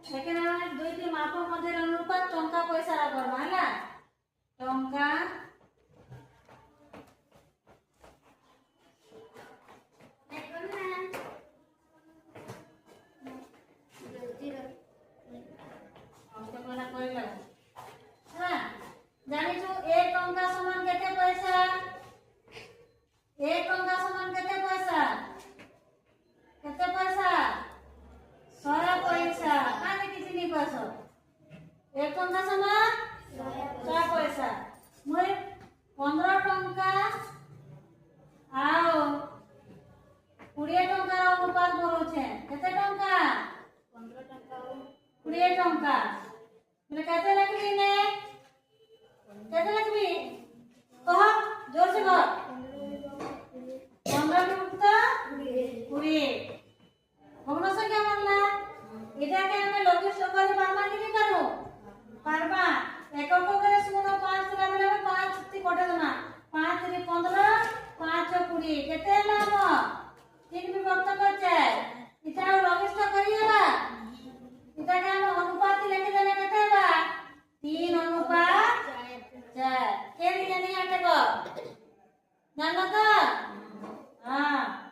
এখানে আমরা দুইটি মাপের মধ্যে অনুপাত টঙ্কা পয়সা করবা হলা টঙ্কা জানিছো 1 টঙ্কা সমান কেতে পয়সা 1 টঙ্কা সমান কেতে পয়সা 100 পয়সা কানে কিছু নি পয়সা 1 টঙ্কা সমান 100 পয়সা মই 15 টঙ্কা আও 20 টঙ্কার অনুপাত বলছে কেতে টঙ্কা 15 টঙ্কা 20 টঙ্কা মানে কেতে লিখবি নে কেতে লিখবি কহ জোর সে কহ 15 টঙ্কা 20 ভগ্ন সংখ্যা মানলা এটাকে আমরা লঘিষ্ঠ করে পারবা কি পারবো পারবা একক করে 0 5 রে বলে 5 তি কটে না 5 রে 15 5 20 কেতে নাম 3 বিভক্ত করছে এটা লঘিষ্ঠ করিবা এটাকে আমরা অনুপাত লিখে দিলে কেতে হবে 3 অনুপাত 4 কে জানি আটে কো জানো তো हां